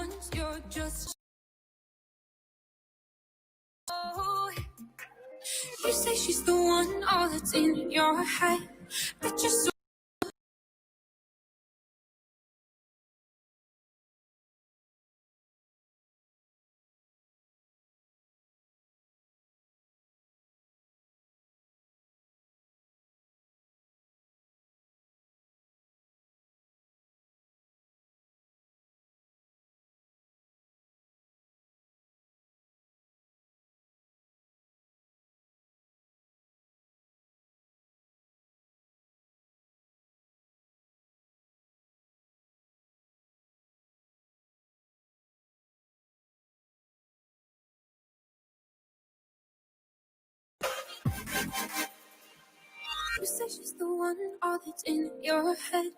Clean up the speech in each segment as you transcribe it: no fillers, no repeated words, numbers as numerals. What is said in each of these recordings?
ones, you're just. Oh, you say she's the one, all that's in your head. But you're so. You say she's the one, all that's in your head.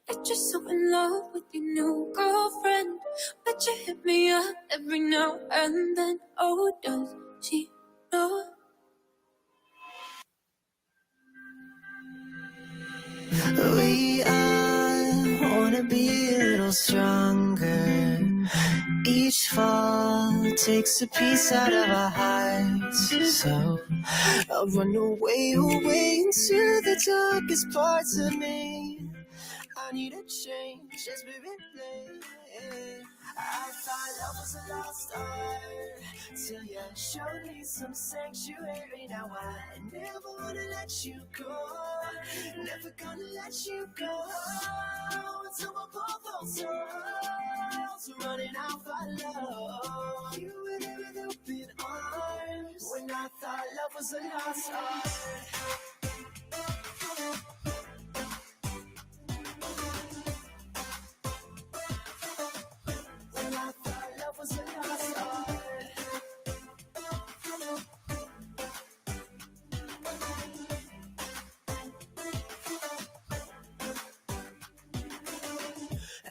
That you're so in love with your new girlfriend. But you hit me up every now and then. Oh, does she know? We all wanna be a little stronger. Each fall takes a piece out of our hearts. So I'll run away, away into the darkest parts of me. I need a change, just be replay. I thought love was a lost art till you showed me some sanctuary. Now I never wanna let you go, never gonna let you go until we're both on souls running out for love. You were there with open arms when I thought love was a lost art.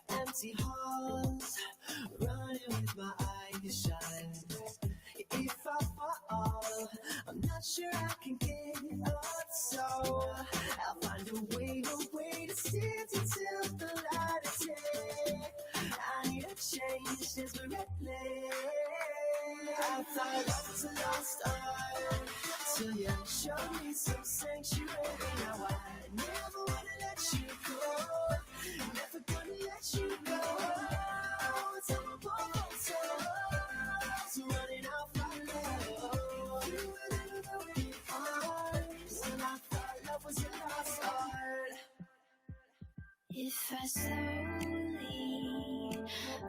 Empty halls, running with my eyes shut. If I fall, I'm not sure I can get up. So I'll find a way to stand until the light is day. I need a change desperately. I thought love was a lost art till you showed me some sanctuary. Now I never wanna let you go, never gonna let you go until we're both on souls running out for love. You were there with open arms when I thought love was a lost art. If I slowly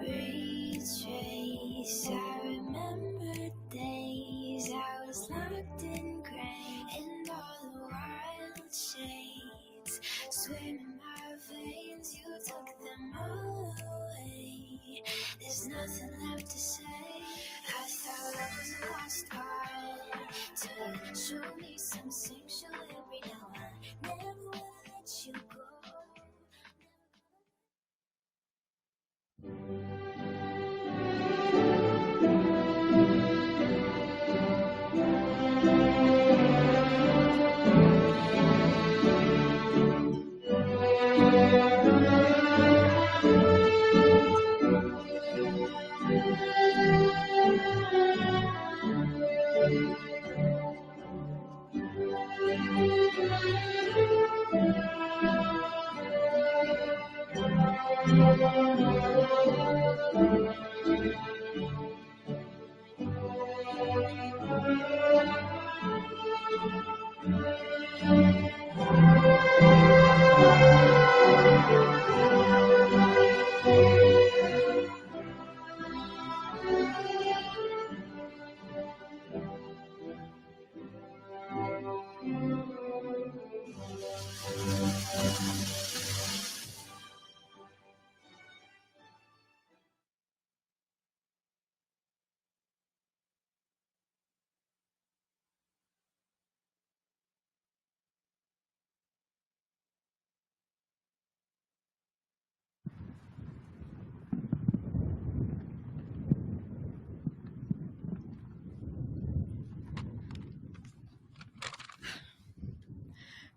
retrace, I remember days I was locked in gray and all the wild shades swim in my veins. You took them all away. There's nothing left to say. I thought I was a lost art to show me some sanctuary. Now I never wanna let you go.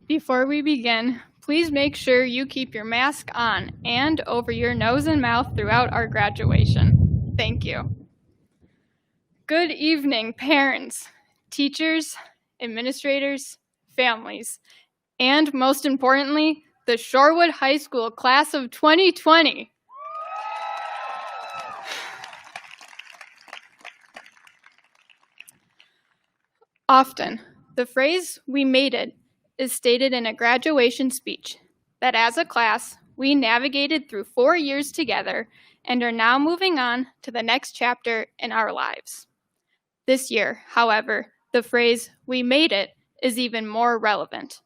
Before we begin, please make sure you keep your mask on and over your nose and mouth throughout our graduation. Thank you. Good evening, parents, teachers, administrators, families, and most importantly, the Shorewood High School class of 2020. Often, the phrase, "we made it," is stated in a graduation speech, that as a class, we navigated through 4 years together and are now moving on to the next chapter in our lives. This year, however, the phrase, "we made it," is even more relevant.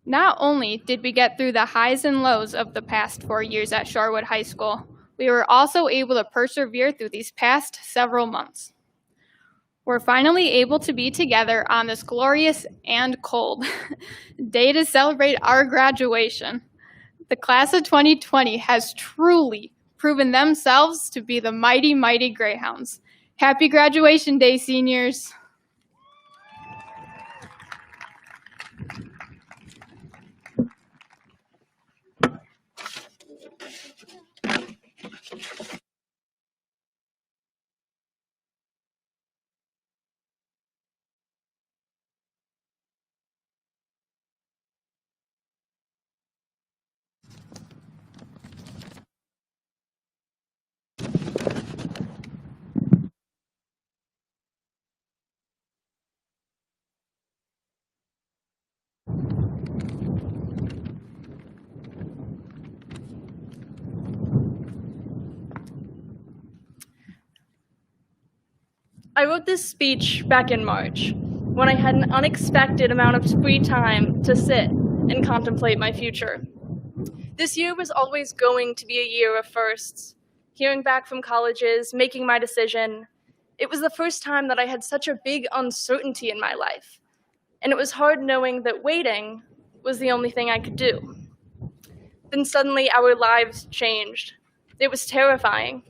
Not only did we get through the highs and lows of the past 4 years at Shorewood High School, we were also able to persevere through these past several months. We're finally able to be together on this glorious and cold day to celebrate our graduation. The class of 2020 has truly proven themselves to be the mighty, mighty Greyhounds. Happy graduation day, seniors. I wrote this speech back in March, when I had an unexpected amount of free time to sit and contemplate my future. This year was always going to be a year of firsts. Hearing back from colleges, making my decision. It was the first time that I had such a big uncertainty in my life, and it was hard knowing that waiting was the only thing I could do. Then suddenly our lives changed. It was terrifying.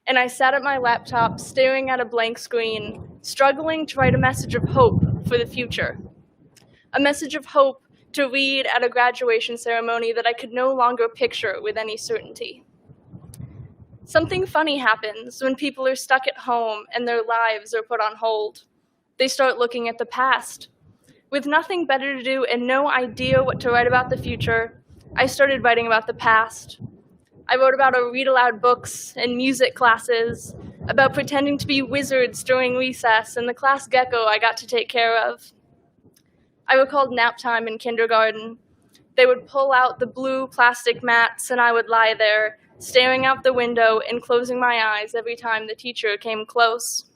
And I sat at my laptop staring at a blank screen, struggling to write a message of hope for the future. A message of hope to read at a graduation ceremony that I could no longer picture with any certainty. Something funny happens when people are stuck at home and their lives are put on hold. They start looking at the past. With nothing better to do and no idea what to write about the future, I started writing about the past. I wrote about our read-aloud books and music classes, about pretending to be wizards during recess and the class gecko I got to take care of. I recalled nap time in kindergarten. They would pull out the blue plastic mats and I would lie there, staring out the window and closing my eyes every time the teacher came close.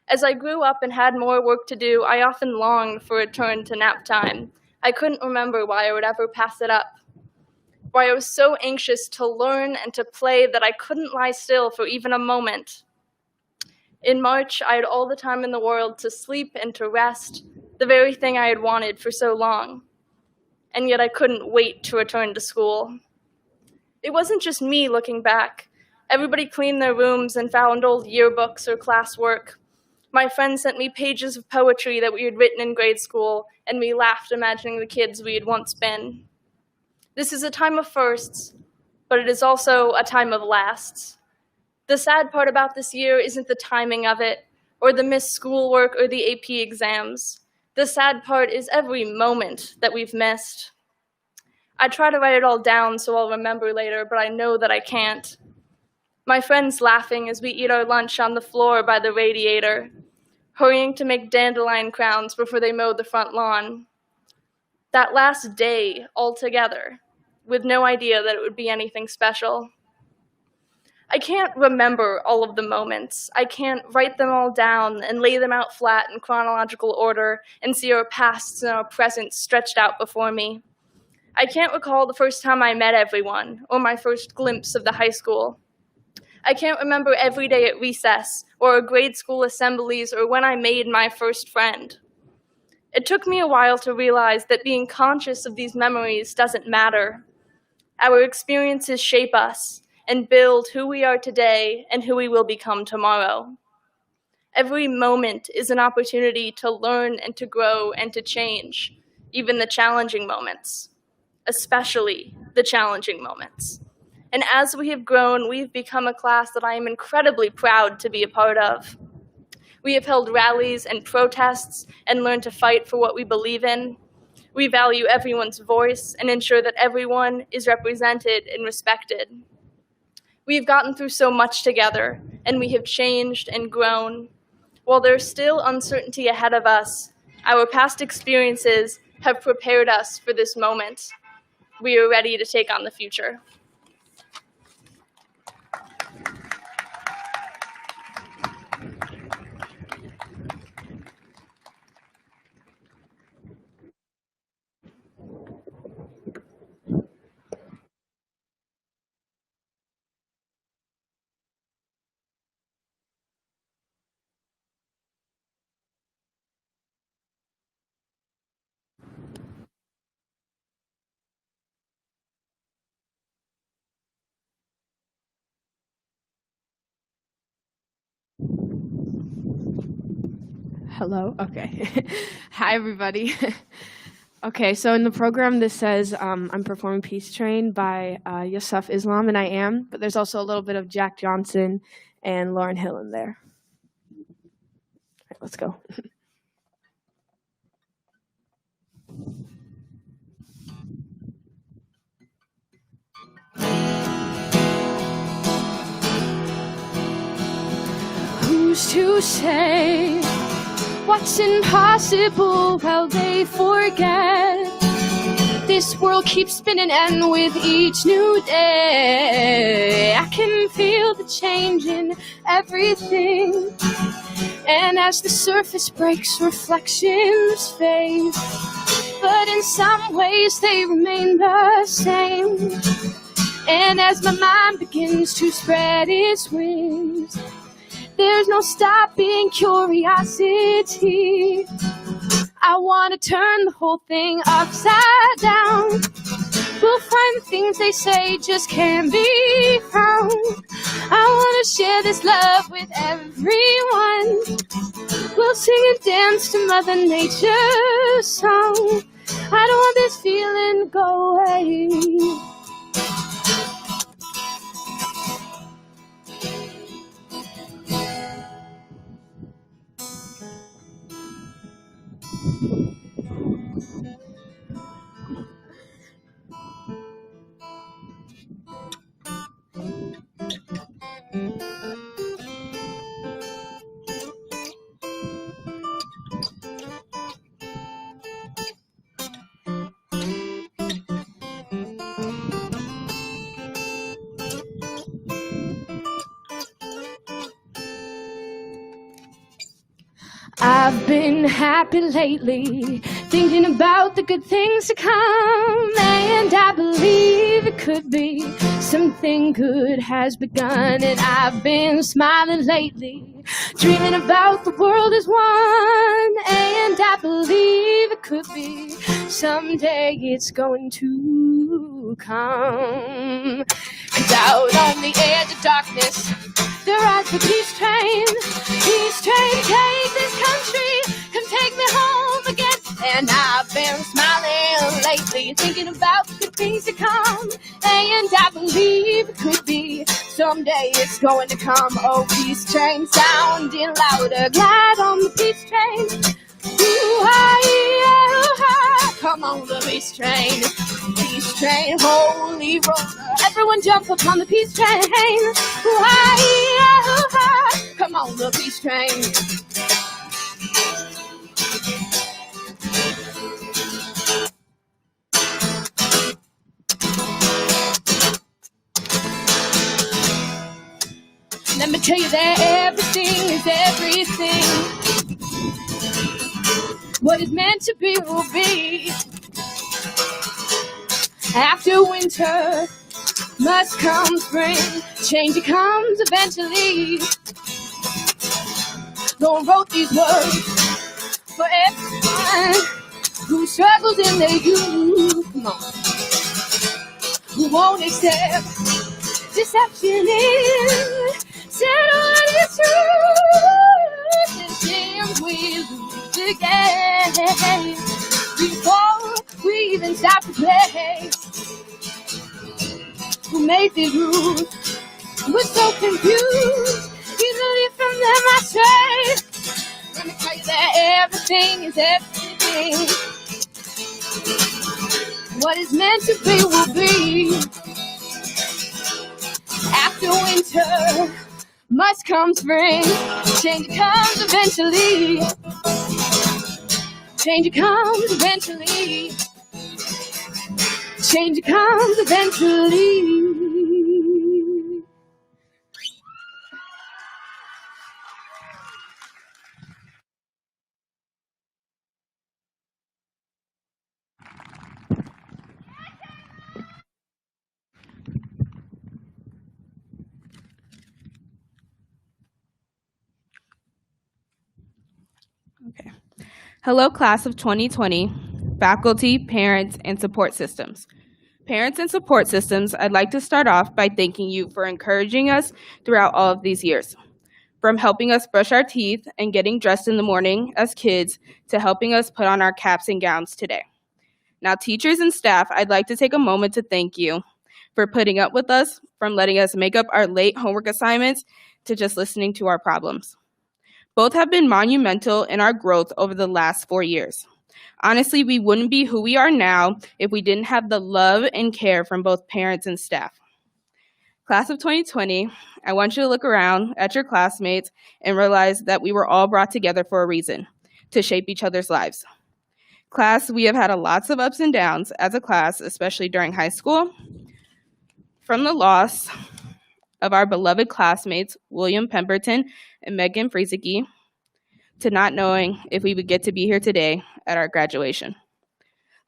As I grew up and had more work to do, I often longed for a return to nap time. I couldn't remember why I would ever pass it up. Why I was so anxious to learn and to play that I couldn't lie still for even a moment. In March, I had all the time in the world to sleep and to rest, the very thing I had wanted for so long. And yet I couldn't wait to return to school. It wasn't just me looking back. Everybody cleaned their rooms and found old yearbooks or classwork. My friends sent me pages of poetry that we had written in grade school, and we laughed imagining the kids we had once been. This is a time of firsts, but it is also a time of lasts. The sad part about this year isn't the timing of it, or the missed schoolwork or the AP exams. The sad part is every moment that we've missed. I try to write it all down so I'll remember later, but I know that I can't. My friends laughing as we eat our lunch on the floor by the radiator, hurrying to make dandelion crowns before they mowed the front lawn. That last day all together, with no idea that it would be anything special. I can't remember all of the moments. I can't write them all down and lay them out flat in chronological order and see our pasts and our presents stretched out before me. I can't recall the first time I met everyone or my first glimpse of the high school. I can't remember every day at recess or our grade school assemblies or when I made my first friend. It took me a while to realize that being conscious of these memories doesn't matter. Our experiences shape us and build who we are today and who we will become tomorrow. Every moment is an opportunity to learn and to grow and to change, even the challenging moments, especially the challenging moments. And as we have grown, we've become a class that I am incredibly proud to be a part of. We have held rallies and protests and learned to fight for what we believe in. We value everyone's voice and ensure that everyone is represented and respected. We have gotten through so much together, and we have changed and grown. While there's still uncertainty ahead of us, our past experiences have prepared us for this moment. We are ready to take on the future. Hello? Okay. Hi, everybody. Okay, so in the program, this says I'm performing Peace Train by Yusuf Islam, and I am, but there's also a little bit of Jack Johnson and Lauryn Hill in there. All right, let's go. Who's to say what's impossible while they forget? This world keeps spinning, and with each new day, I can feel the change in everything. And as the surface breaks, reflections fade, but in some ways they remain the same. And as my mind begins to spread its wings, there's no stopping curiosity. I want to turn the whole thing upside down. We'll find the things they say just can't be found. I want to share this love with everyone. We'll sing and dance to Mother Nature's song. I don't want this feeling to go away. I've been happy lately, thinking about the good things to come, and I believe it could be something good has begun. And I've been smiling lately, dreaming about the world as one, and I believe it could be someday it's going to come. 'Cause out on the edge of darkness, there rides the peace train. Peace train, take this country, come take me home again. And I've been smiling lately, thinking about the good things to come. And I believe it could be someday it's going to come. Oh, peace train sounding louder, glide on the peace train. Ooh-hi-yeah-ooh-hi. Come on the peace train. Peace train, holy roller. Everyone jump up on the peace train. Ooh-hi-yeah-ooh-hi. Come on the peace train. Let me tell you that everything is everything. What is meant to be will be. After winter must come spring. Change it comes eventually. Lord wrote these words for everyone who struggles in their youth. Come on. Who won't accept deception in. Said what is true, and then we lose again. Before we even stop to play, may be rude, but so confused. Easily from them I say, let me tell you that everything is everything. What is meant to be will be. After winter must come spring. Change comes eventually. Change comes eventually. Change comes eventually. Okay. Hello, class of 2020, faculty, parents, and support systems. Parents and support systems, I'd like to start off by thanking you for encouraging us throughout all of these years. From helping us brush our teeth and getting dressed in the morning as kids to helping us put on our caps and gowns today. Now, teachers and staff, I'd like to take a moment to thank you for putting up with us, from letting us make up our late homework assignments to just listening to our problems. Both have been monumental in our growth over the last 4 years. Honestly, we wouldn't be who we are now if we didn't have the love and care from both parents and staff. Class of 2020, I want you to look around at your classmates and realize that we were all brought together for a reason, to shape each other's lives. Class, we have had lots of ups and downs as a class, especially during high school. From the loss of our beloved classmates, William Pemberton and Megan Frieseke, to not knowing if we would get to be here today at our graduation.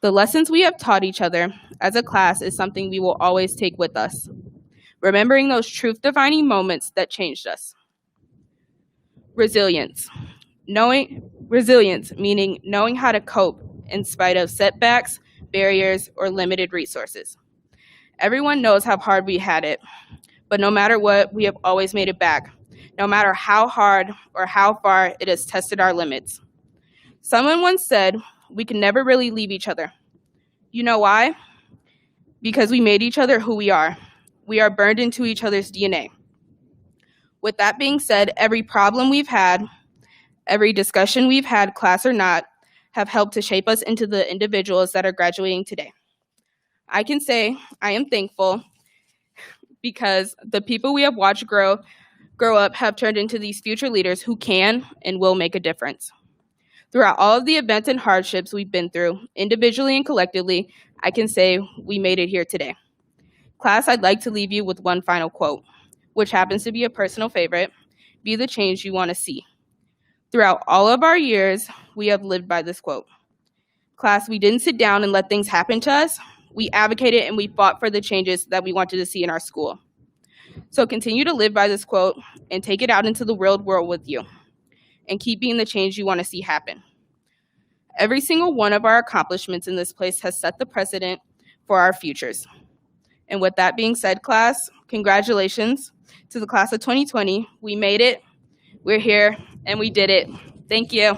The lessons we have taught each other as a class is something we will always take with us, remembering those truth-defining moments that changed us. Resilience. Resilience, meaning knowing how to cope in spite of setbacks, barriers, or limited resources. Everyone knows how hard we had it, but no matter what, we have always made it back, no matter how hard or how far it has tested our limits. Someone once said, we can never really leave each other. You know why? Because we made each other who we are. We are burned into each other's DNA. With that being said, every problem we've had, every discussion we've had, class or not, have helped to shape us into the individuals that are graduating today. I can say I am thankful because the people we have watched grow up have turned into these future leaders who can and will make a difference. Throughout all of the events and hardships we've been through, individually and collectively, I can say we made it here today. Class, I'd like to leave you with one final quote, which happens to be a personal favorite: be the change you want to see. Throughout all of our years, we have lived by this quote. Class, we didn't sit down and let things happen to us. We advocated and we fought for the changes that we wanted to see in our school. So continue to live by this quote and take it out into the real world with you, and keep being the change you want to see happen. Every single one of our accomplishments in this place has set the precedent for our futures. And with that being said, class, congratulations to the class of 2020. We made it, we're here, and we did it. Thank you.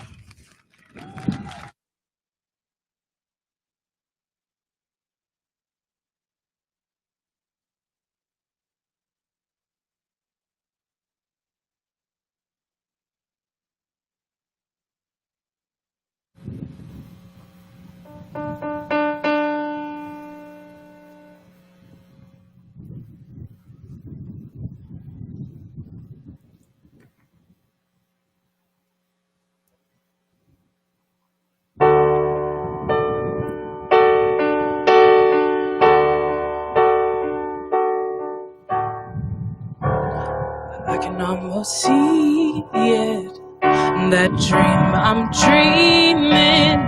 I can almost see it, that dream I'm dreaming.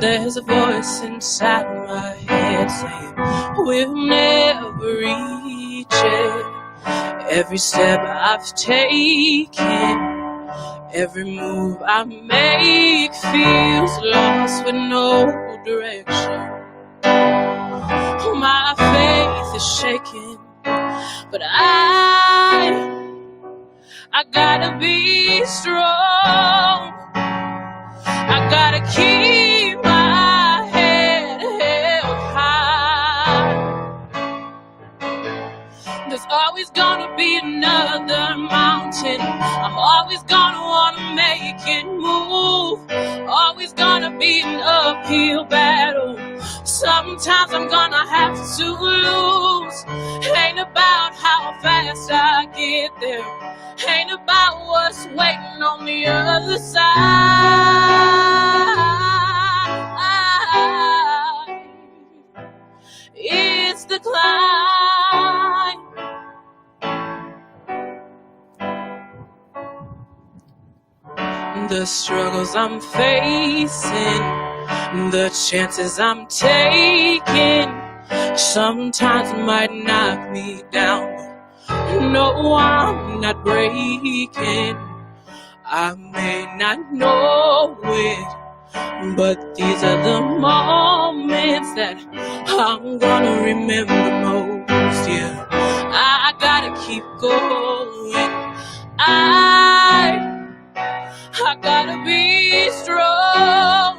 There's a voice inside my head saying we'll never reach it. Every step I've taken, every move I make feels lost with no direction. My faith is shaking, but I gotta be strong. I gotta keep my head held high. Always gonna wanna make it move. Always gonna be an uphill battle. Sometimes I'm gonna have to lose. Ain't about how fast I get there. Ain't about what's waiting on the other side. It's the climb. The struggles I'm facing, the chances I'm taking, sometimes might knock me down. No, I'm not breaking. I may not know it, but these are the moments that I'm gonna remember most. Yeah, I gotta keep going. I gotta be strong.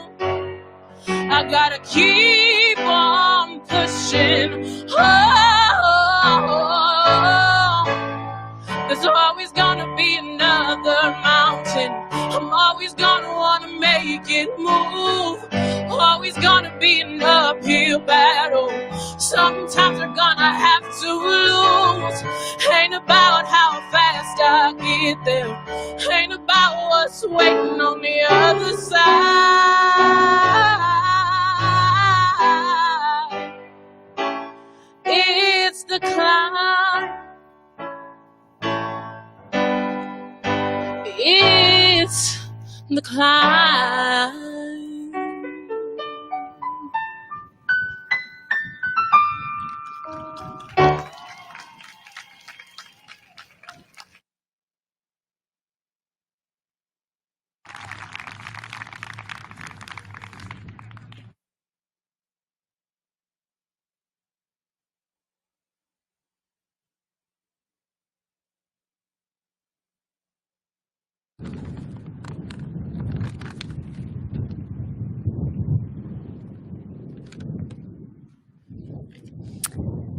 I gotta keep on pushing. Oh, there's always gonna be another mountain. I'm always gonna wanna make it move. Always gonna be an uphill battle. Sometimes we're gonna have to lose. Ain't about how fast I get there. Ain't about what's waiting on the other side. It's the climb. It's the climb.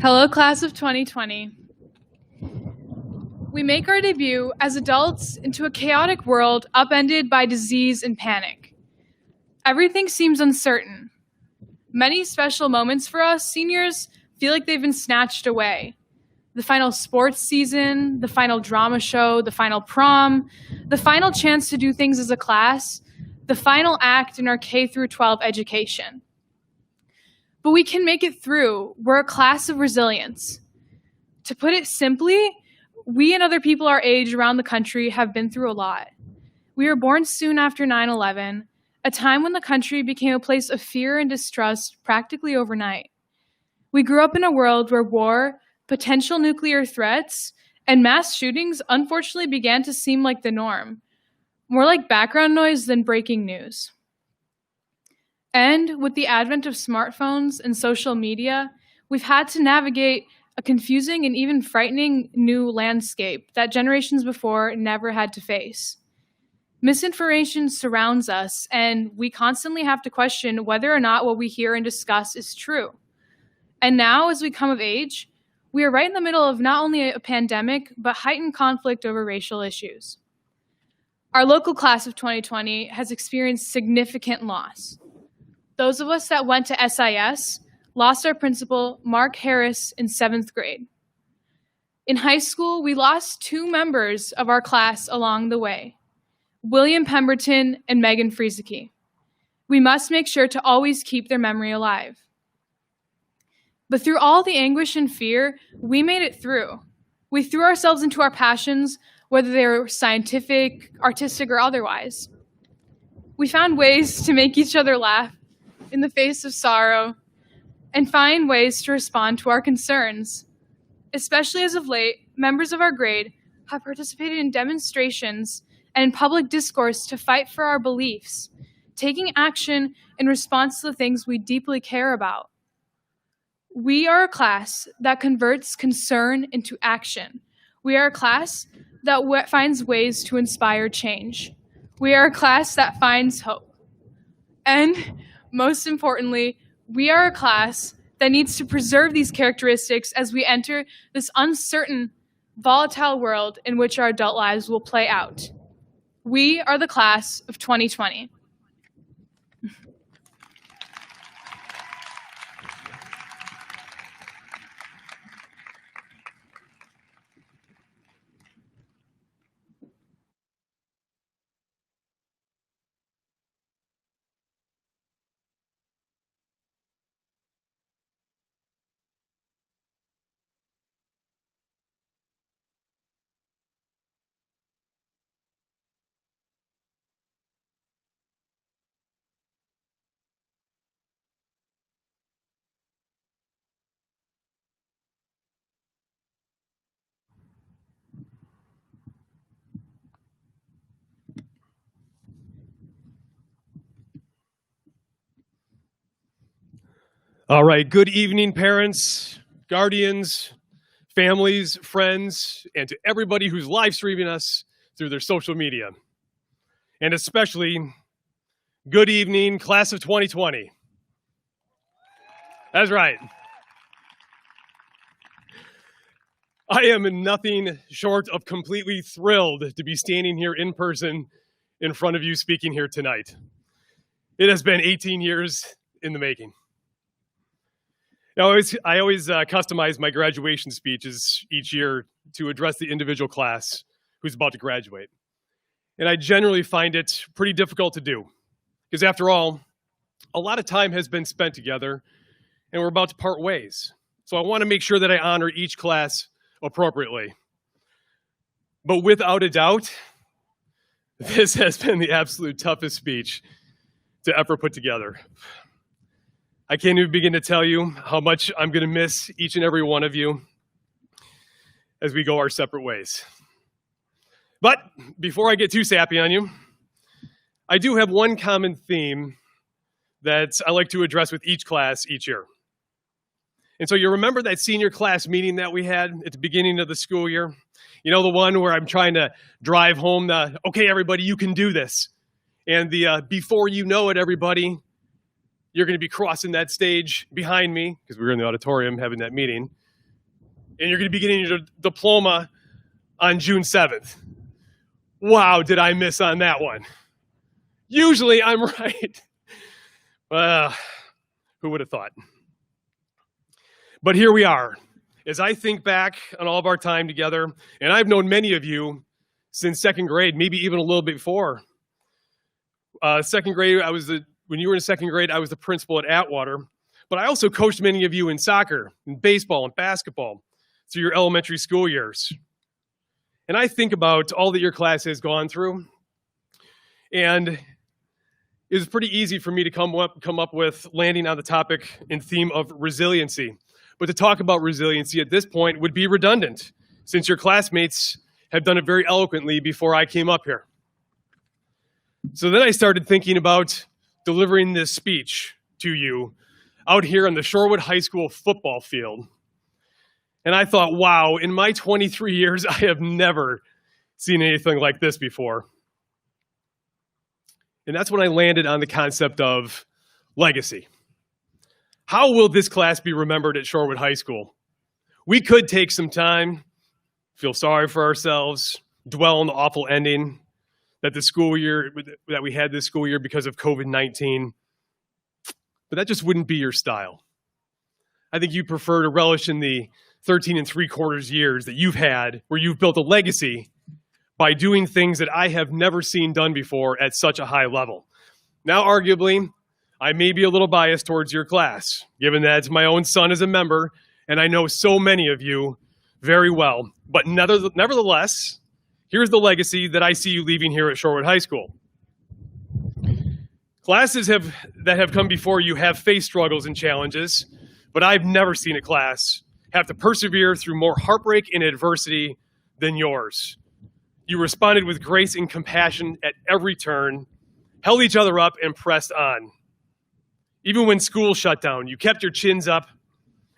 Hello, class of 2020. We make our debut as adults into a chaotic world upended by disease and panic. Everything seems uncertain. Many special moments for us seniors feel like they've been snatched away. The final sports season, the final drama show, the final prom, the final chance to do things as a class, the final act in our K through 12 education. But we can make it through. We're a class of resilience. To put it simply, we and other people our age around the country have been through a lot. We were born soon after 9/11, a time when the country became a place of fear and distrust practically overnight. We grew up in a world where war, potential nuclear threats, and mass shootings unfortunately began to seem like the norm, more like background noise than breaking news. And with the advent of smartphones and social media, we've had to navigate a confusing and even frightening new landscape that generations before never had to face. Misinformation surrounds us, and we constantly have to question whether or not what we hear and discuss is true. And now, as we come of age, we are right in the middle of not only a pandemic, but heightened conflict over racial issues. Our local class of 2020 has experienced significant loss. Those of us that went to SIS lost our principal, Mark Harris, in 7th grade. In high school, we lost 2 members of our class along the way, William Pemberton and Megan Frieseke. We must make sure to always keep their memory alive. But through all the anguish and fear, we made it through. We threw ourselves into our passions, whether they were scientific, artistic, or otherwise. We found ways to make each other laugh in the face of sorrow and find ways to respond to our concerns. Especially as of late, members of our grade have participated in demonstrations and in public discourse to fight for our beliefs, taking action in response to the things we deeply care about. We are a class that converts concern into action. We are a class that finds ways to inspire change. We are a class that finds hope. And most importantly, we are a class that needs to preserve these characteristics as we enter this uncertain, volatile world in which our adult lives will play out. We are the class of 2020. All right, good evening, parents, guardians, families, friends, and to everybody who's live streaming us through their social media. And especially, good evening, class of 2020. That's right. I am nothing short of completely thrilled to be standing here in person in front of you speaking here tonight. It has been 18 years in the making. I always customize my graduation speeches each year to address the individual class who's about to graduate. And I generally find it pretty difficult to do because, after all, a lot of time has been spent together and we're about to part ways. So I want to make sure that I honor each class appropriately. But without a doubt, this has been the absolute toughest speech to ever put together. I can't even begin to tell you how much I'm going to miss each and every one of you as we go our separate ways. But before I get too sappy on you, I do have one common theme that I like to address with each class each year. And so you remember that senior class meeting that we had at the beginning of the school year? You know, the one where I'm trying to drive home the, okay, everybody, you can do this. And the before you know it, everybody, you're going to be crossing that stage behind me, because we were in the auditorium having that meeting, and you're going to be getting your diploma on June 7th. Wow, did I miss on that one? Usually I'm right. Who would have thought? But here we are. As I think back on all of our time together, and I've known many of you since second grade, maybe even a little bit before. Second grade, when you were in second grade, I was the principal at Atwater, but I also coached many of you in soccer, and baseball, and basketball through your elementary school years. And I think about all that your class has gone through, and it was pretty easy for me to come up with landing on the topic and theme of resiliency. But to talk about resiliency at this point would be redundant, since your classmates have done it very eloquently before I came up here. So then I started thinking about delivering this speech to you out here on the Shorewood High School football field. And I thought, wow, in my 23 years, I have never seen anything like this before. And that's when I landed on the concept of legacy. How will this class be remembered at Shorewood High School? We could take some time, feel sorry for ourselves, dwell on the awful ending that we had this school year because of COVID-19. But that just wouldn't be your style. I think you prefer to relish in the 13 3/4 years that you've had, where you've built a legacy by doing things that I have never seen done before at such a high level. Now, arguably, I may be a little biased towards your class, given that my own son is a member, and I know so many of you very well. But nevertheless, here's the legacy that I see you leaving here at Shorewood High School. Classes that have come before you have faced struggles and challenges, but I've never seen a class have to persevere through more heartbreak and adversity than yours. You responded with grace and compassion at every turn, held each other up, and pressed on. Even when school shut down, you kept your chins up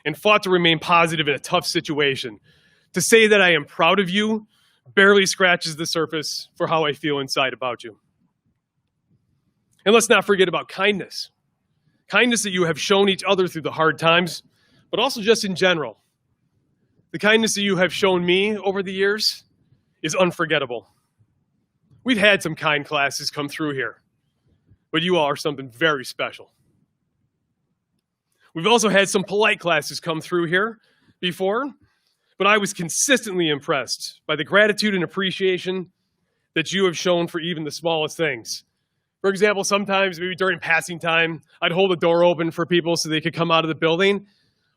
and fought to remain positive in a tough situation. To say that I am proud of you barely scratches the surface for how I feel inside about you. And let's not forget about kindness. Kindness that you have shown each other through the hard times, but also just in general. The kindness that you have shown me over the years is unforgettable. We've had some kind classes come through here, but you all are something very special. We've also had some polite classes come through here before, but I was consistently impressed by the gratitude and appreciation that you have shown for even the smallest things. For example, sometimes maybe during passing time, I'd hold the door open for people so they could come out of the building.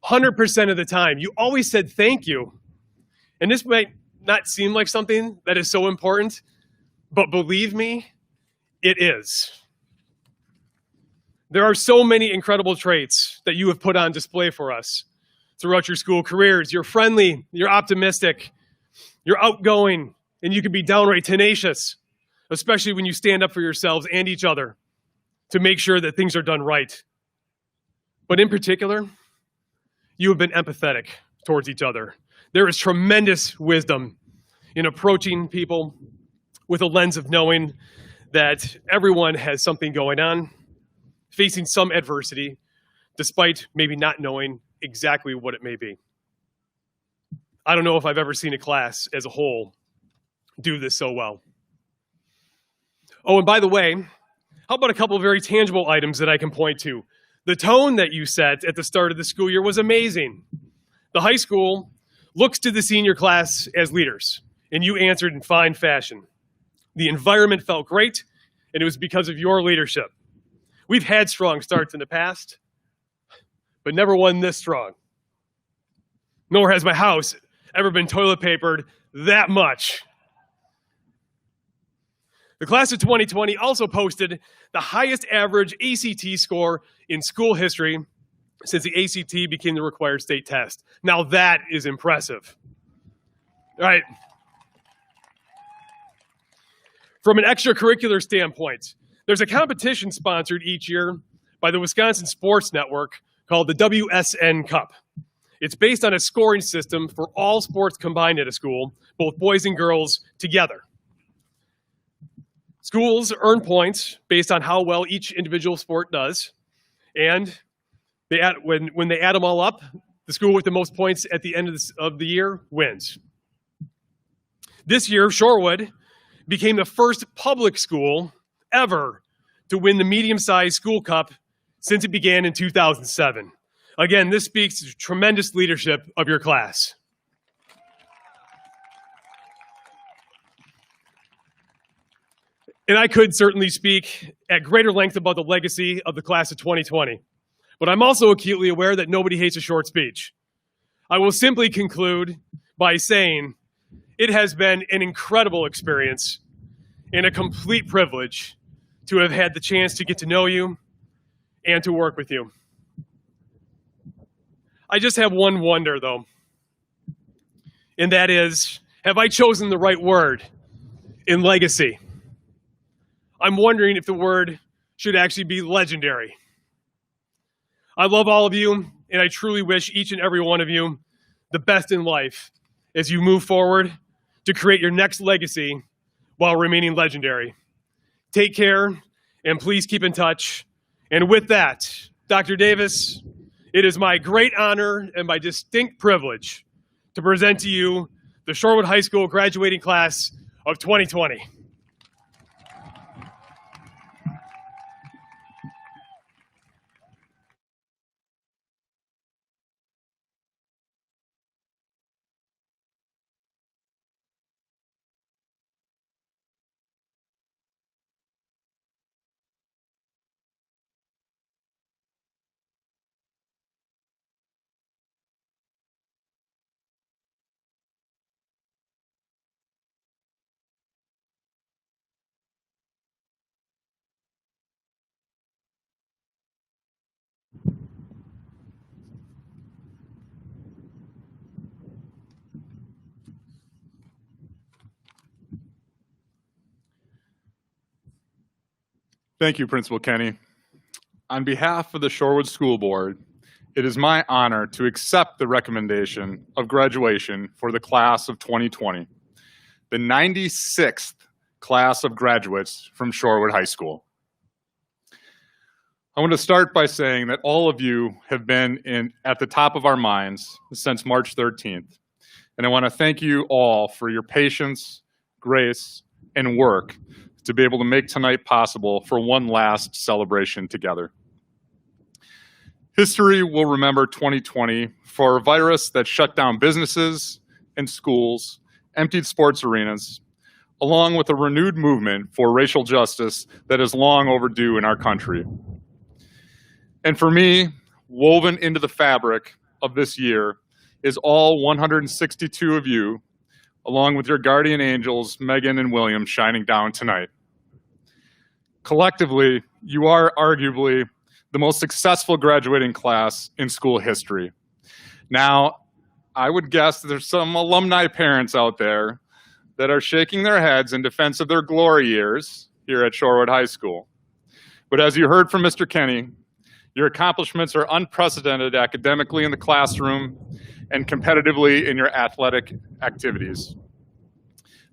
100% of the time, you always said thank you. And this might not seem like something that is so important, but believe me, it is. There are so many incredible traits that you have put on display for us throughout your school careers. You're friendly, you're optimistic, you're outgoing, and you can be downright tenacious, especially when you stand up for yourselves and each other to make sure that things are done right. But in particular, you have been empathetic towards each other. There is tremendous wisdom in approaching people with a lens of knowing that everyone has something going on, facing some adversity, despite maybe not knowing exactly what it may be. I don't know if I've ever seen a class as a whole do this so well. Oh, and by the way, how about a couple of very tangible items that I can point to? The tone that you set at the start of the school year was amazing. The high school looks to the senior class as leaders, and you answered in fine fashion. The environment felt great, and it was because of your leadership. We've had strong starts in the past, but never one this strong. Nor has my house ever been toilet papered that much. The class of 2020 also posted the highest average ACT score in school history since the ACT became the required state test. Now that is impressive. All right. From an extracurricular standpoint, there's a competition sponsored each year by the Wisconsin Sports Network called the WSN Cup. It's based on a scoring system for all sports combined at a school, both boys and girls together. Schools earn points based on how well each individual sport does, and when they add them all up, the school with the most points at the end of the year wins. This year, Shorewood became the first public school ever to win the medium-sized school cup since it began in 2007. Again, this speaks to tremendous leadership of your class. And I could certainly speak at greater length about the legacy of the class of 2020, but I'm also acutely aware that nobody hates a short speech. I will simply conclude by saying it has been an incredible experience and a complete privilege to have had the chance to get to know you and to work with you. I just have one wonder, though, and that is, have I chosen the right word in legacy? I'm wondering if the word should actually be legendary. I love all of you, and I truly wish each and every one of you the best in life as you move forward to create your next legacy while remaining legendary. Take care, and please keep in touch. And with that, Dr. Davis, it is my great honor and my distinct privilege to present to you the Shorewood High School graduating class of 2020. Thank you, Principal Kenny. On behalf of the Shorewood School Board, it is my honor to accept the recommendation of graduation for the class of 2020, the 96th class of graduates from Shorewood High School. I want to start by saying that all of you have been at the top of our minds since March 13th, and I want to thank you all for your patience, grace, and work to be able to make tonight possible for one last celebration together. History will remember 2020 for a virus that shut down businesses and schools, emptied sports arenas, along with a renewed movement for racial justice that is long overdue in our country. And for me, woven into the fabric of this year is all 162 of you, along with your guardian angels, Megan and William, shining down tonight. Collectively, you are arguably the most successful graduating class in school history. Now, I would guess there's some alumni parents out there that are shaking their heads in defense of their glory years here at Shorewood High School. But as you heard from Mr. Kenny, your accomplishments are unprecedented academically in the classroom and competitively in your athletic activities.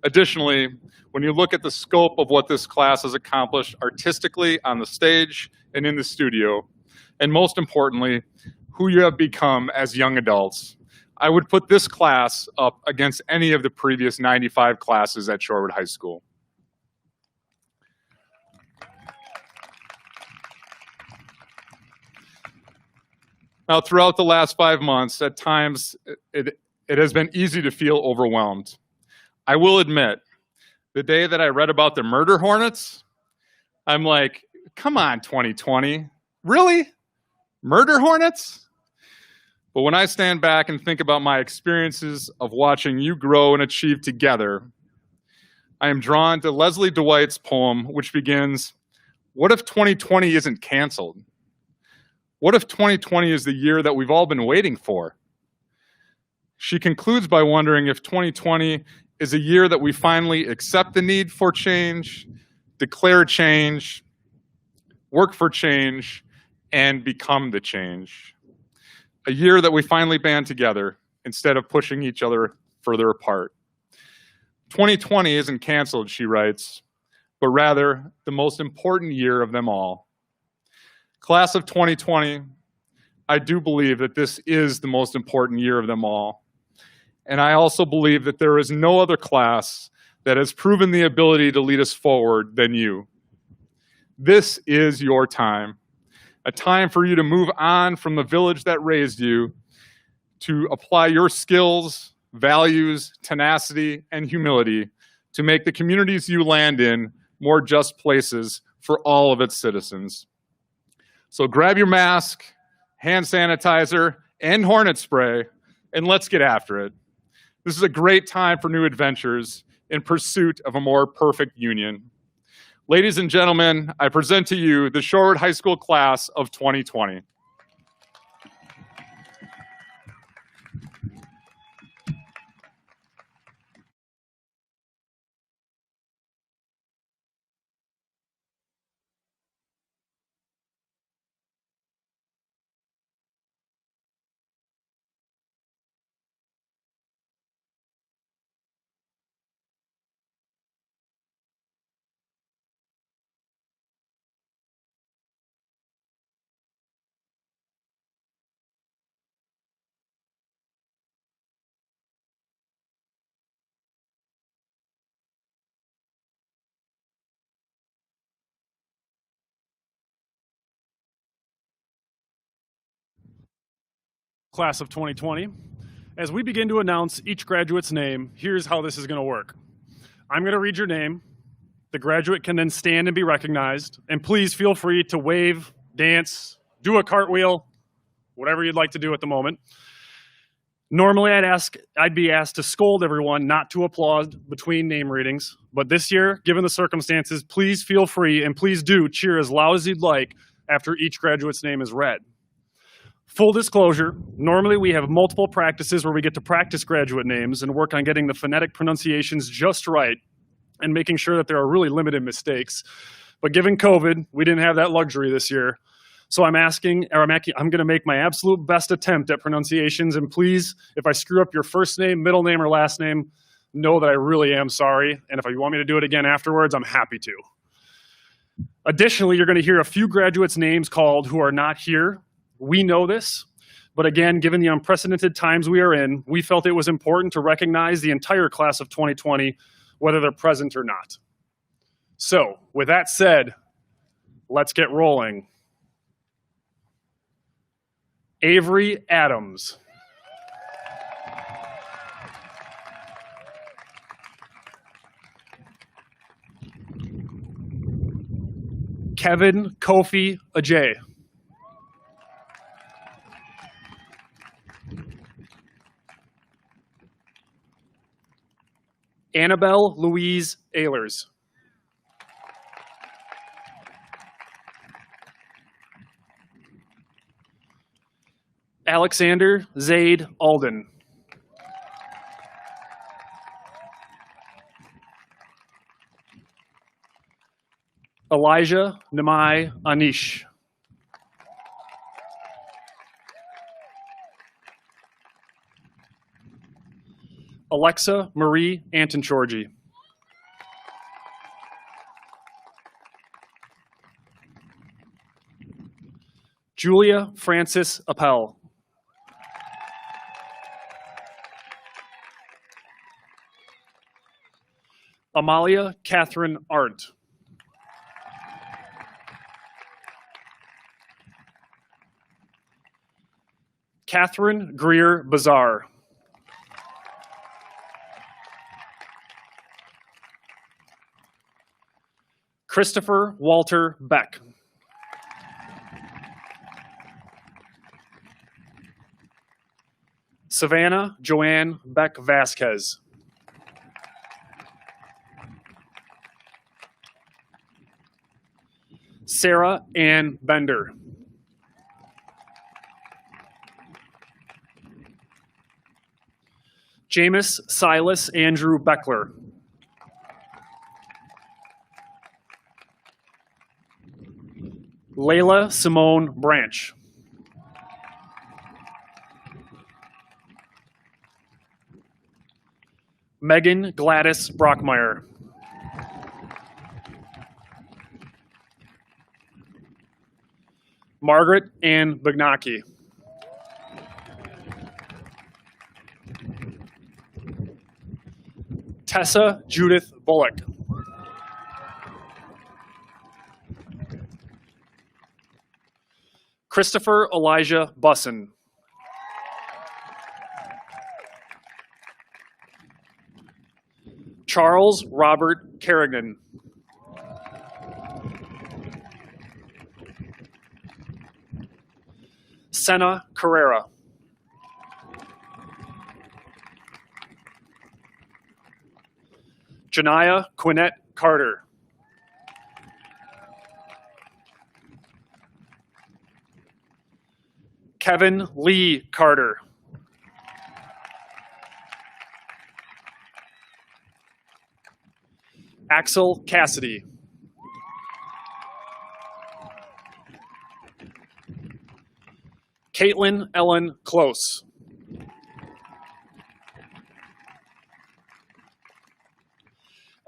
Additionally, when you look at the scope of what this class has accomplished artistically on the stage and in the studio, and most importantly, who you have become as young adults, I would put this class up against any of the previous 95 classes at Shorewood High School. Now, throughout the last 5 months, at times, it has been easy to feel overwhelmed. I will admit, the day that I read about the murder hornets, I'm like, come on, 2020, really? Murder hornets? But when I stand back and think about my experiences of watching you grow and achieve together, I am drawn to Leslie DeWhite's poem, which begins, "What if 2020 isn't canceled? What if 2020 is the year that we've all been waiting for?" She concludes by wondering if 2020 is a year that we finally accept the need for change, declare change, work for change, and become the change. A year that we finally band together instead of pushing each other further apart. 2020 isn't canceled, she writes, but rather the most important year of them all. Class of 2020, I do believe that this is the most important year of them all. And I also believe that there is no other class that has proven the ability to lead us forward than you. This is your time, a time for you to move on from the village that raised you, to apply your skills, values, tenacity, and humility to make the communities you land in more just places for all of its citizens. So grab your mask, hand sanitizer, and hornet spray, and let's get after it. This is a great time for new adventures in pursuit of a more perfect union. Ladies and gentlemen, I present to you the Shorewood High School class of 2020. Class of 2020. As we begin to announce each graduate's name, here's how this is going to work. I'm going to read your name. The graduate can then stand and be recognized. And please feel free to wave, dance, do a cartwheel, whatever you'd like to do at the moment. Normally, I'd be asked to scold everyone not to applaud between name readings. But this year, given the circumstances, please feel free and please do cheer as loud as you'd like after each graduate's name is read. Full disclosure, normally we have multiple practices where we get to practice graduate names and work on getting the phonetic pronunciations just right and making sure that there are really limited mistakes. But given COVID, we didn't have that luxury this year. So I'm going to make my absolute best attempt at pronunciations. And please, if I screw up your first name, middle name, or last name, know that I really am sorry. And if you want me to do it again afterwards, I'm happy to. Additionally, you're going to hear a few graduates' names called who are not here. We know this, but again, given the unprecedented times we are in, we felt it was important to recognize the entire class of 2020, whether they're present or not. So, with that said, let's get rolling. Avery Adams. Kevin Kofi Ajay. Annabelle Louise Ehlers. Alexander Zaid Alden. Elijah Nimai Anish. Alexa Marie Antonchorgi. Julia Francis Appel. Amalia Catherine Arndt. Catherine Greer Bazar. Christopher Walter Beck. Savannah Joanne Beck Vasquez. Sarah Ann Bender. Jameis Silas Andrew Beckler. Layla Simone Branch. Megan Gladys Brockmeyer. Margaret Ann Bagnacki. Tessa Judith Bullock. Christopher Elijah Bussin. Charles Robert Kerrigan. Senna Carrera. Janaya Quinette Carter. Kevin Lee Carter. Axel Cassidy. Caitlin Ellen Close.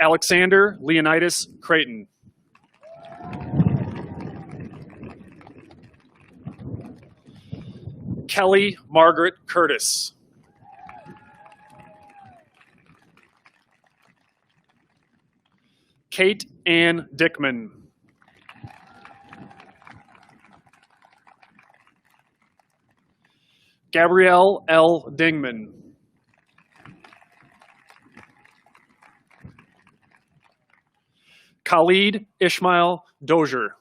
Alexander Leonidas Creighton. Kelly Margaret Curtis. Kate Ann Dickman. Gabrielle L. Dingman. Khalid Ishmael Dozier.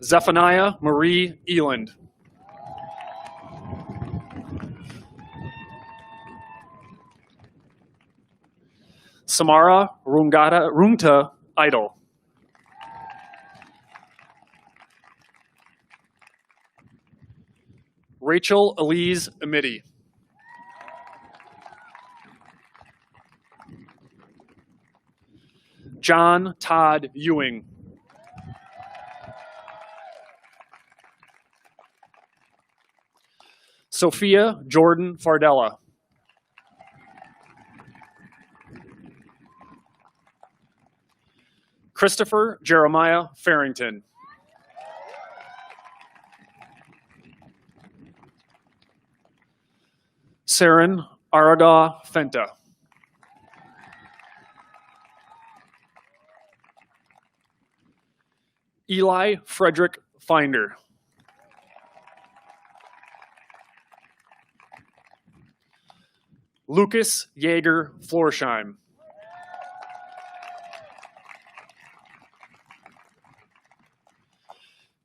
Zephaniah Marie Eland. Samara Runta Idol. Rachel Elise Amity. John Todd Ewing. Sophia Jordan Fardella. Christopher Jeremiah Farrington. Saren Araga Fenta. Eli Frederick Finder. Lucas Jaeger Florsheim.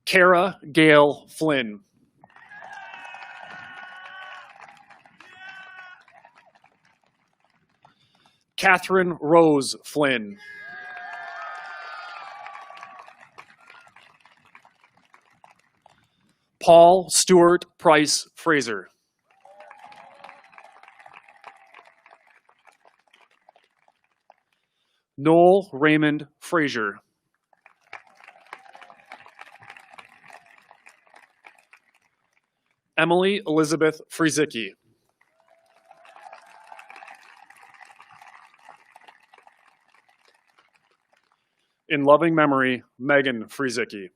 Kara Gale Flynn. Catherine Rose Flynn. Paul Stewart Price Fraser. Noel Raymond Frazier. Emily Elizabeth Friesicki. In loving memory, Megan Friesicki.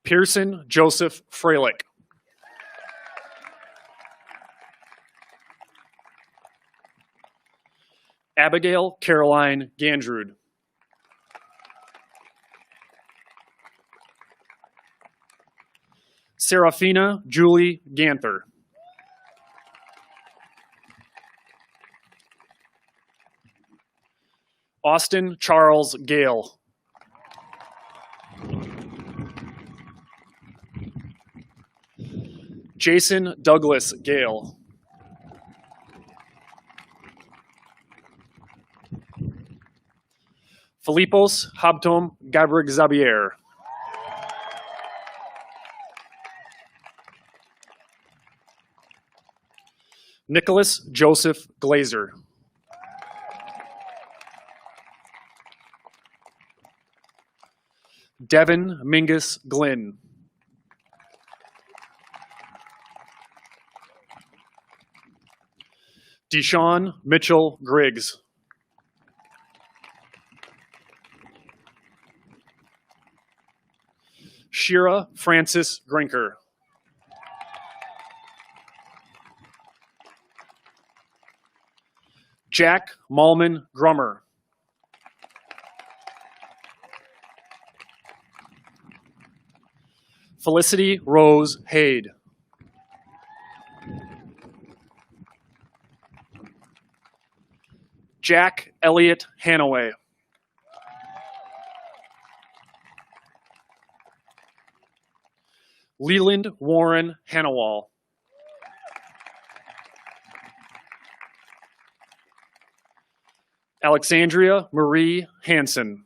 Pearson Joseph Freilich. Abigail Caroline Gandrud. Serafina Julie Ganther. Austin Charles Gale. Jason Douglas Gale. Filipos Habtom Gabrig Zabier. Nicholas Joseph Glazer. Devin Mingus Glynn. Deshaun Mitchell Griggs. Shira Francis Grinker. Jack Malman Grummer. Felicity Rose Hade. Jack Elliott Hanaway. Leland Warren Hannawall. Alexandria Marie Hansen.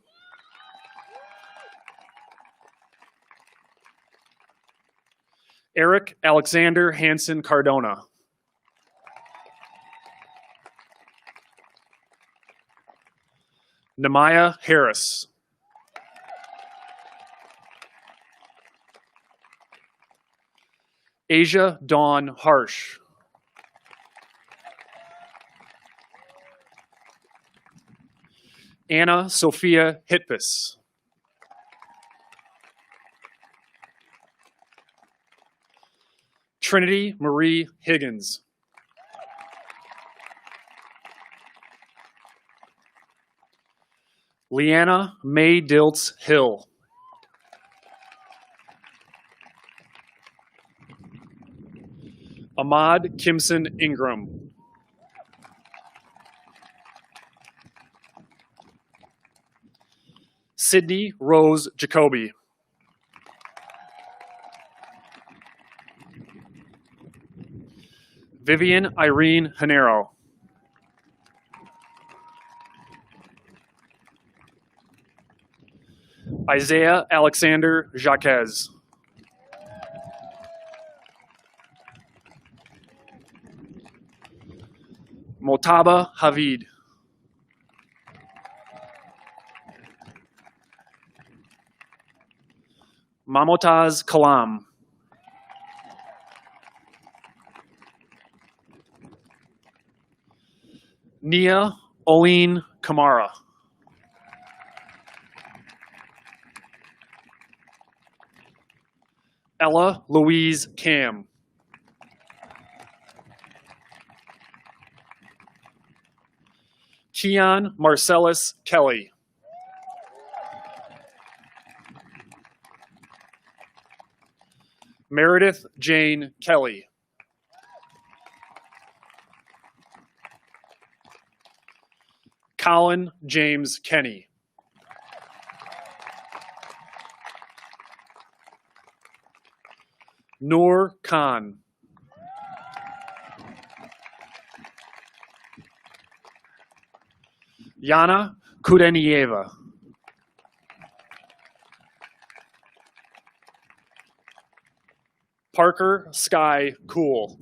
Eric Alexander Hansen Cardona. Nemaya Harris. Asia Dawn Harsh. Anna Sophia Hitpus. Trinity Marie Higgins. Leanna May Diltz Hill. Ahmad Kimson Ingram. Sydney Rose Jacoby. Vivian Irene Hanero. Isaiah Alexander Jaquez. Motaba Havid. Mamotaz Kalam. Nia Oline Kamara. Ella Louise Cam. Keon Marcellus Kelly. Meredith Jane Kelly. Colin James Kenny. Noor Khan. Yana Kudenieva. Parker Sky Cool.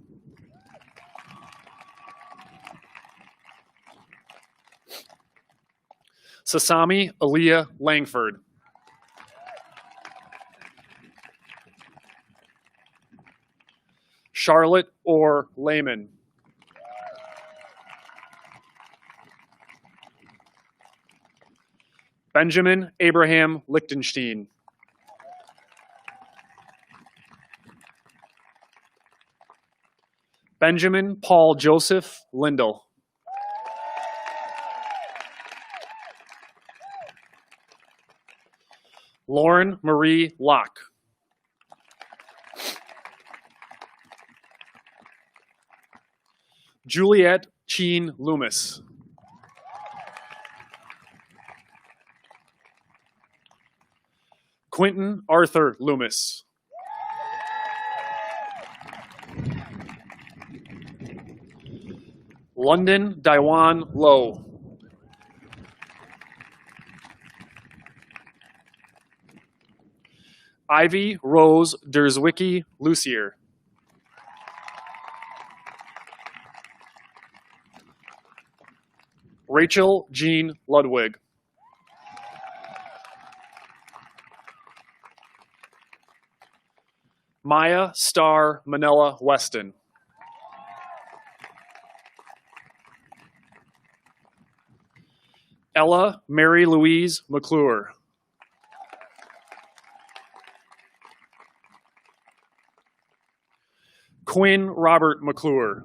Sasami Aaliyah Langford. Charlotte Orr Lehman. Benjamin Abraham Lichtenstein. Benjamin Paul Joseph Lindell. Lauren Marie Locke. Juliet Cheen Loomis. Quentin Arthur Loomis. London Daiwan Lowe. Ivy Rose Derzwicki Lucier. Rachel Jean Ludwig. Maya Star Manella Weston. Ella Mary Louise McClure. Quinn Robert McClure.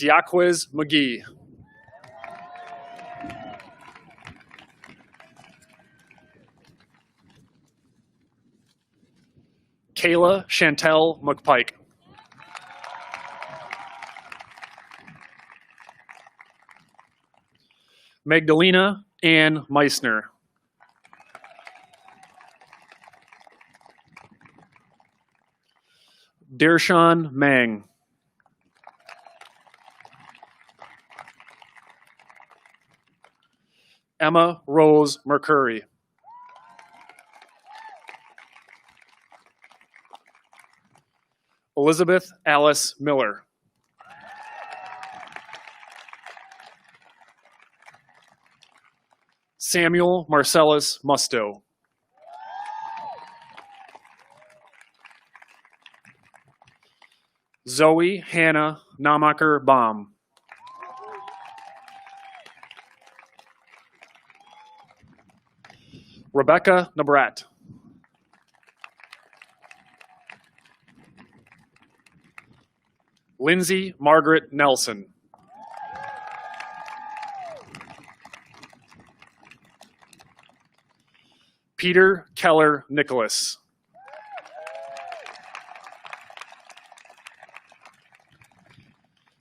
Diaquiz McGee. Kayla Chantel McPike. Magdalena Ann Meissner. Dershawn Mang. Emma Rose Mercuri. Elizabeth Alice Miller. Samuel Marcellus Musto. Zoe Hannah Namaker Baum. Rebecca Nabrat. Lindsay Margaret Nelson. Peter Keller Nicholas.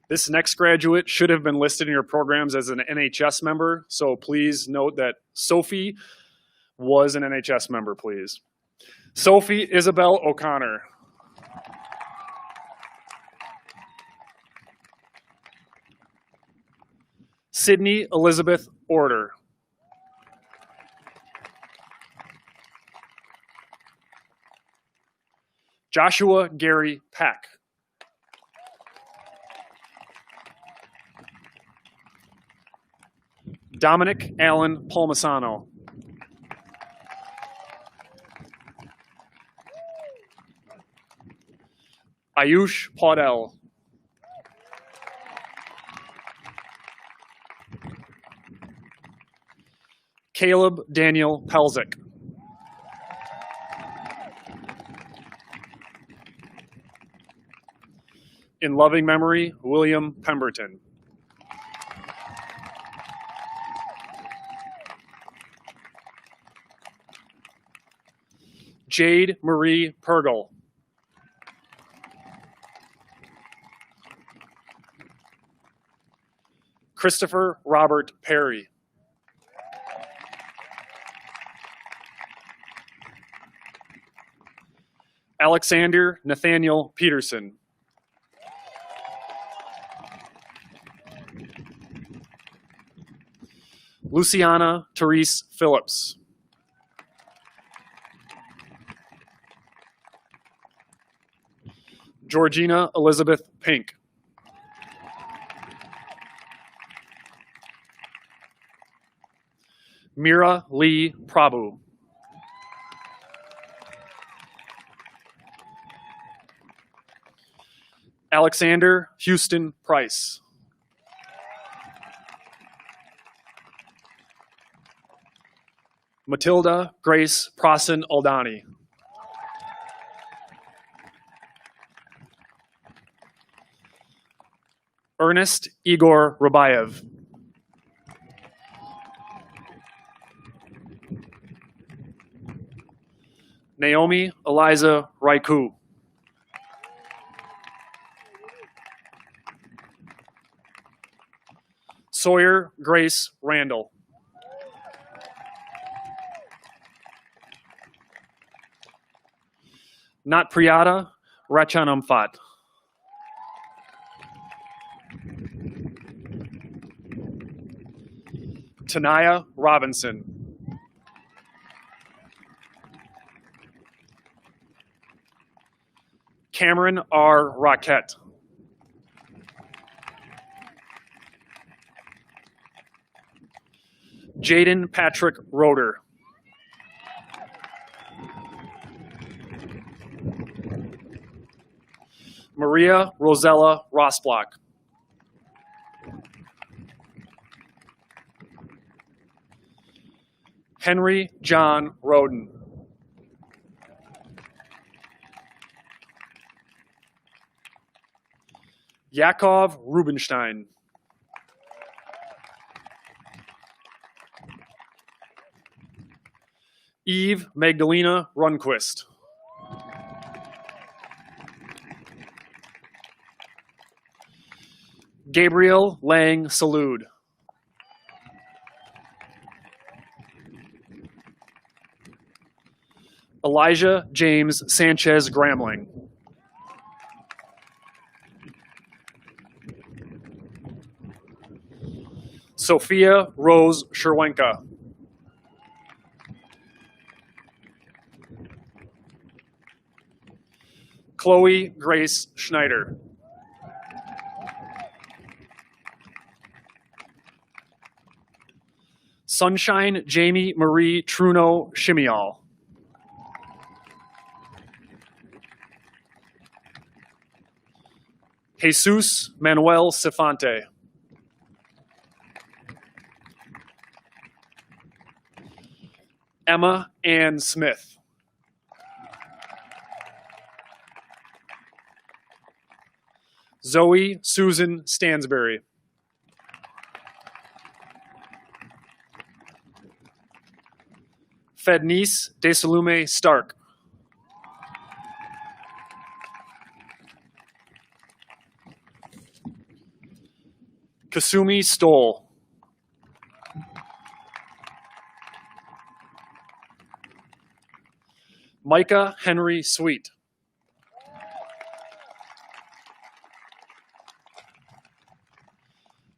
This next graduate should have been listed in your programs as an NHS member, so please note that Sophie was an NHS member, please. Sophie Isabel O'Connor. Sydney Elizabeth Order. Joshua Gary Pack. Dominic Allen Palmisano. Ayush Paudel. Caleb Daniel Pelzik. In loving memory, William Pemberton. Jade Marie Pergel. Christopher Robert Perry. Alexander Nathaniel Peterson. Luciana Therese Phillips. Georgina Elizabeth Pink. Mira Lee Prabhu. Alexander Houston Price. Matilda Grace Prossen Aldani. Ernest Igor Rabayev. Naomi Eliza Raiku. Sawyer Grace Randall. Nat Priyada Rachanamfat. Tanaya Robinson. Cameron R. Roquette. Jaden Patrick Roeder. Maria Rosella Rossblock. Henry John Roden. Yakov Rubenstein. Eve Magdalena Runquist. Gabriel Lang Salud. Elijah James Sanchez Gramling. Sophia Rose Sherwenka. Chloe Grace Schneider. Sunshine Jamie Marie Truno Shimial. Jesus Manuel Cifante. Emma Ann Smith. Zoe Susan Stansberry. Fednice Desalume Stark. Kasumi Stoll. Micah Henry Sweet.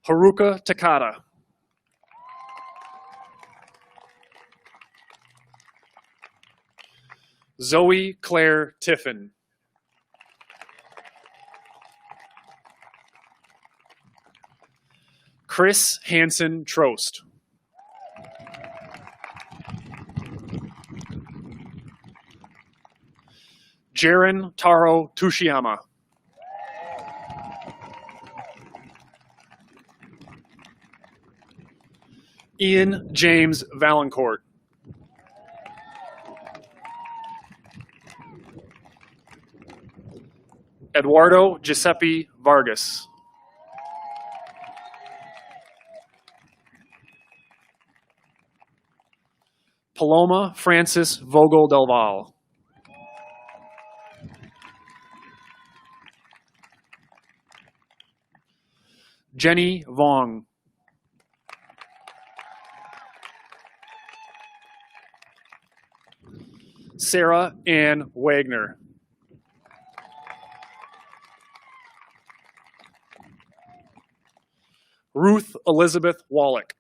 Haruka Takata. Zoe Claire Tiffin. Chris Hansen Trost. Jaren Taro Tushiyama. Ian James Valancourt. Eduardo Giuseppe Vargas. Paloma Francis Vogel Del Val. Jenny Vong. Sarah Ann Wagner. Ruth Elizabeth Wallach.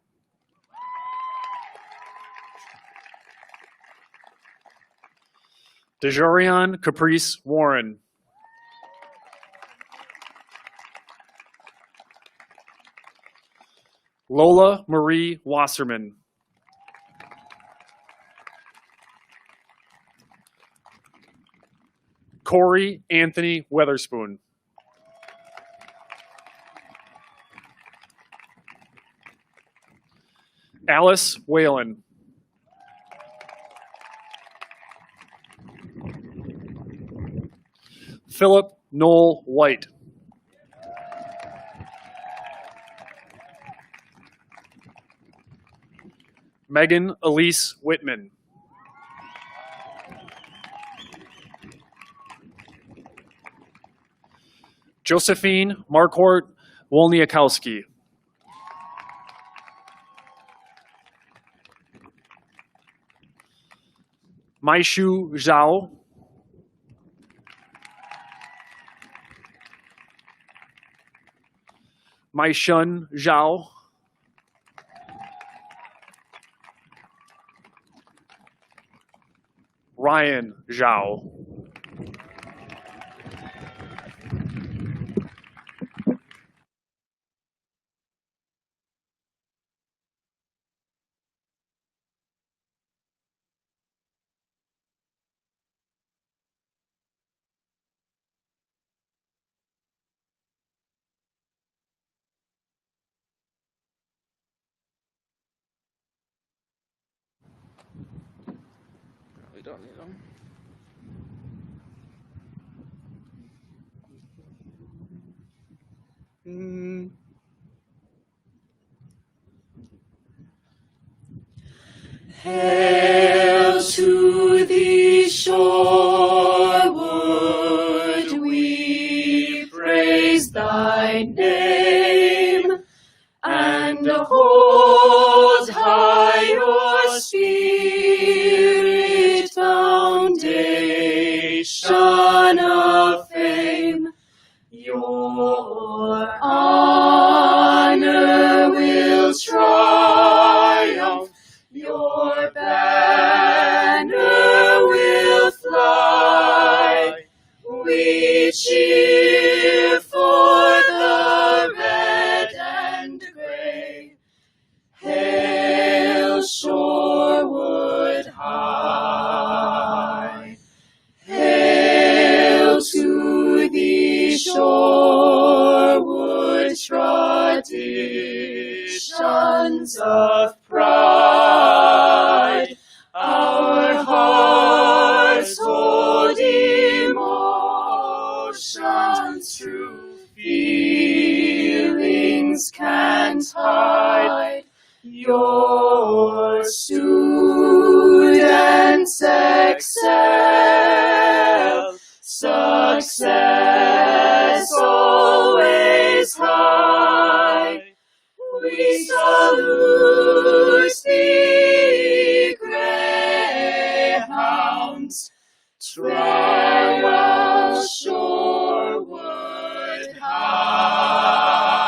Dejorian Caprice Warren. Lola Marie Wasserman. Corey Anthony Weatherspoon. Alice Whalen. Philip Noel White. Megan Elise Whitman. Josephine Marquardt Wolniakowski. Maishu Zhao. Maishun Zhao. Ryan Zhao. We don't need them. Hail to thee, shoreward, we praise thy name, and hold high your spirit, foundation of fame. Your honor will triumph, your banner will fly. We cheer for the red and gray. Hail shoreward high. Hail to thee, shoreward traditions of pride. Our hearts hold emotions, true feelings can't hide. Your students excel, success always high. We salute thee, greyhounds, trial shoreward high.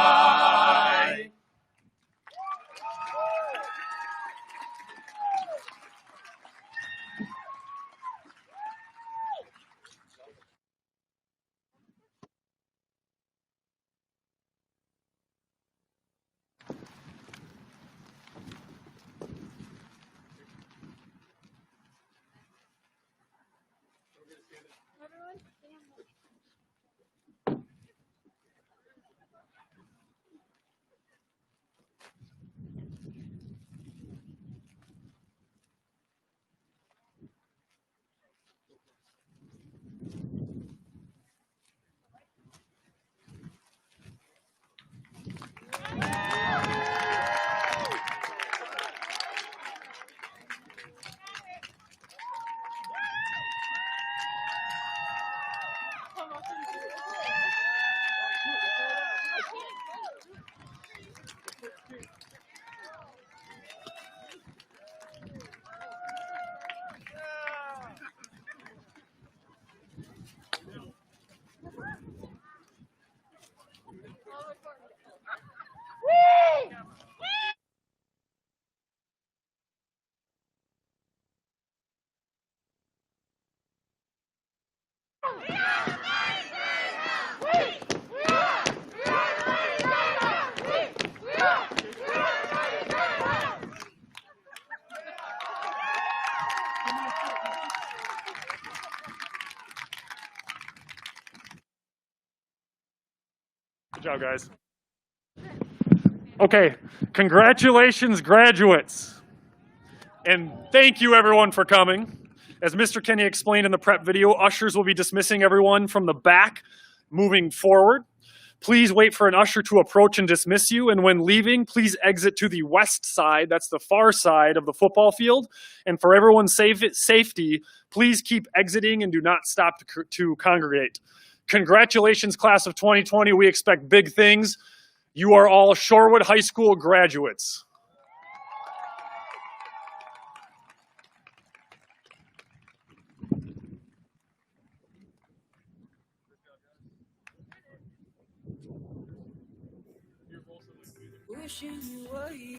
job, guys. Okay, congratulations, graduates. And thank you, everyone, for coming. As Mr. Kenny explained in the prep video, ushers will be dismissing everyone from the back moving forward. Please wait for an usher to approach and dismiss you. And when leaving, please exit to the west side. That's the far side of the football field. And for everyone's safety, please keep exiting and do not stop to congregate. Congratulations, class of 2020. We expect big things. You are all Shorewood High School graduates. Wishing you were here.